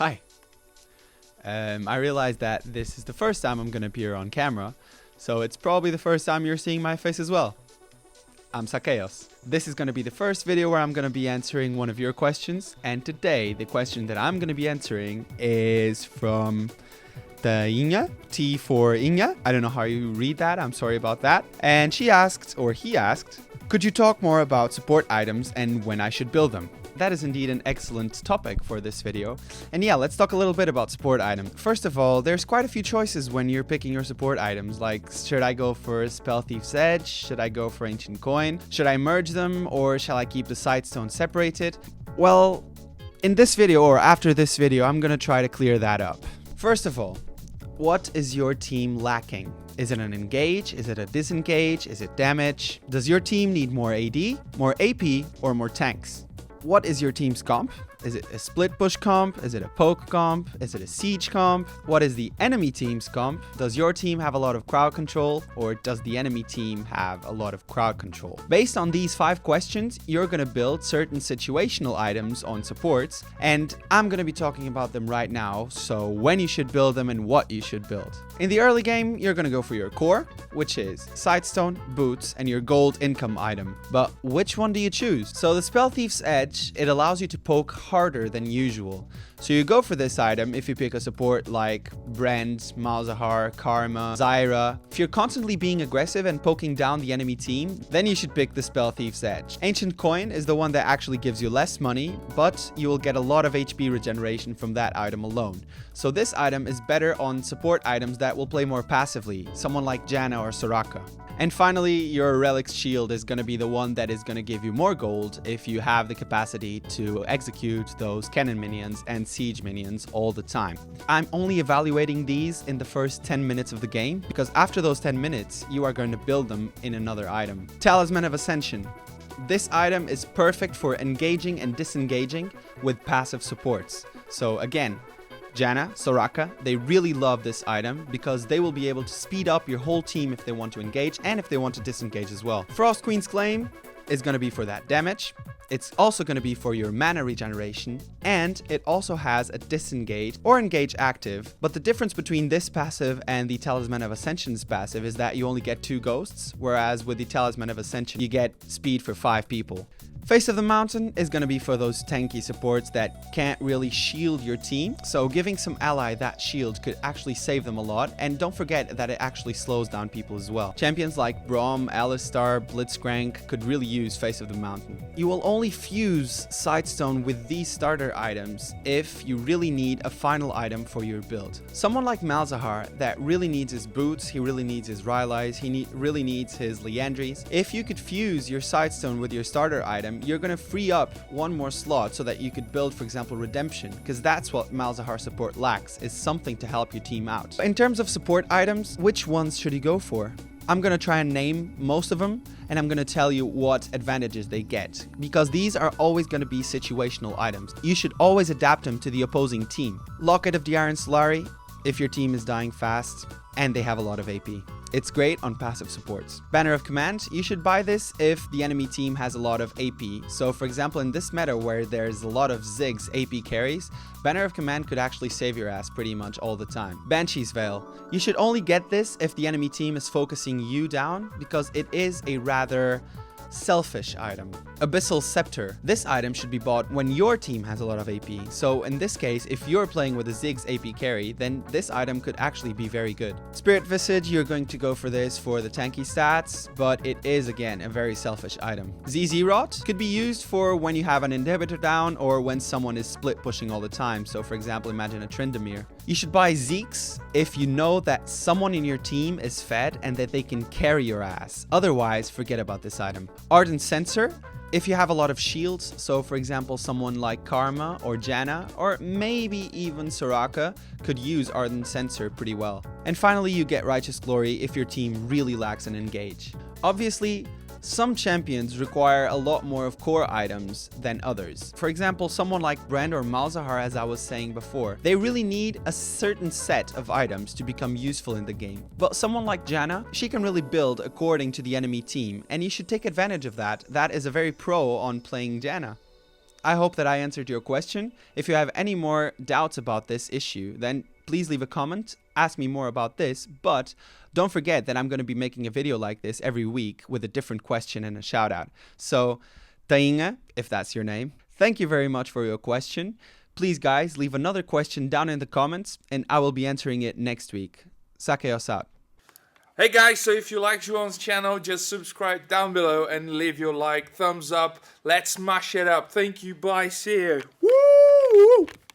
Hi. I realized that this is the first time I'm going to appear on camera, so it's probably the first time you're seeing my face as well. I'm Sakeios. This is going to be the first video where I'm going to be answering one of your questions, and today the question that I'm going to be answering is from Inya, T for Inya. I don't know how you read that, I'm sorry about that. And he asked, could you talk more about support items and when I should build them? That is indeed an excellent topic for this video. And yeah, let's talk a little bit about support items. First of all, there's quite a few choices when you're picking your support items. Like, should I go for Spell Thief's Edge? Should I go for Ancient Coin? Should I merge them, or shall I keep the Sightstone separated? Well, in this video or after this video, I'm gonna try to clear that up. First of all, what is your team lacking? Is it an engage? Is it a disengage? Is it damage? Does your team need more AD, more AP, or more tanks? What is your team's comp? Is it a split push comp? Is it a poke comp? Is it a siege comp? What is the enemy team's comp? Does your team have a lot of crowd control, or does the enemy team have a lot of crowd control? Based on these 5 questions, you're gonna build certain situational items on supports, and I'm gonna be talking about them right now, so when you should build them and what you should build. In the early game, you're gonna go for your core, which is Sightstone, Boots, and your gold income item. But which one do you choose? So the Spell Thief's Edge, it allows you to poke harder than usual. So you go for this item if you pick a support like Brand, Malzahar, Karma, Zyra. If you're constantly being aggressive and poking down the enemy team, then you should pick the Spell Thief's Edge. Ancient Coin is the one that actually gives you less money, but you will get a lot of HP regeneration from that item alone. So this item is better on support items that will play more passively, someone like Janna or Soraka. And finally, your Relic Shield is going to be the one that is going to give you more gold if you have the capacity to execute those cannon minions and siege minions all the time. I'm only evaluating these in the first 10 minutes of the game, because after those 10 minutes, you are going to build them in another item. Talisman of Ascension. This item is perfect for engaging and disengaging with passive supports. So again, Janna, Soraka, they really love this item because they will be able to speed up your whole team if they want to engage and if they want to disengage as well. Frost Queen's Claim is going to be for that damage. It's also going to be for your mana regeneration, and it also has a disengage or engage active. But the difference between this passive and the Talisman of Ascension's passive is that you only get 2 ghosts, whereas with the Talisman of Ascension you get speed for 5 people. Face of the Mountain is going to be for those tanky supports that can't really shield your team, so giving some ally that shield could actually save them a lot, and don't forget that it actually slows down people as well. Champions like Braum, Alistar, Blitzcrank could really use Face of the Mountain. You will only fuse Sightstone with these starter items if you really need a final item for your build. Someone like Malzahar that really needs his Boots, he really needs his Rylais, he really needs his Liandries. If you could fuse your Sightstone with your starter item, you're going to free up one more slot so that you could build, for example, Redemption, because that's what Malzahar support lacks, is something to help your team out. In terms of support items, which ones should you go for? I'm going to try and name most of them, and I'm going to tell you what advantages they get, because these are always going to be situational items. You should always adapt them to the opposing team. Locket of the Iron Solari, if your team is dying fast and they have a lot of AP. It's great on passive supports. Banner of Command, you should buy this if the enemy team has a lot of AP. So for example, in this meta where there's a lot of Ziggs AP carries, Banner of Command could actually save your ass pretty much all the time. Banshees Veil, you should only get this if the enemy team is focusing you down, because it is a rather selfish item. Abyssal Scepter. This item should be bought when your team has a lot of AP. So in this case, if you're playing with a Ziggs AP carry, then this item could actually be very good. Spirit Visage, you're going to go for this for the tanky stats, but it is again a very selfish item. ZZ Rot could be used for when you have an inhibitor down or when someone is split pushing all the time. So for example, imagine a Tryndamere. You should buy Zeeks if you know that someone in your team is fed and that they can carry your ass. Otherwise, forget about this item. Ardent Censer, if you have a lot of shields, so for example someone like Karma or Janna or maybe even Soraka could use Ardent Censer pretty well. And finally you get Righteous Glory if your team really lacks an engage. Obviously, some champions require a lot more of core items than others. For example, someone like Brand or Malzahar, as I was saying before, they really need a certain set of items to become useful in the game. But someone like Janna, she can really build according to the enemy team, and you should take advantage of that. That is a very pro on playing Janna. I hope that I answered your question. If you have any more doubts about this issue, then please leave a comment, ask me more about this, but don't forget that I'm going to be making a video like this every week with a different question and a shout out. So, Tainga, if that's your name, thank you very much for your question. Please, guys, leave another question down in the comments, and I will be answering it next week. Sakeios out. Hey guys, so if you like Joan's channel, just subscribe down below and leave your like, thumbs up. Let's smash it up. Thank you, bye, see you. Woo!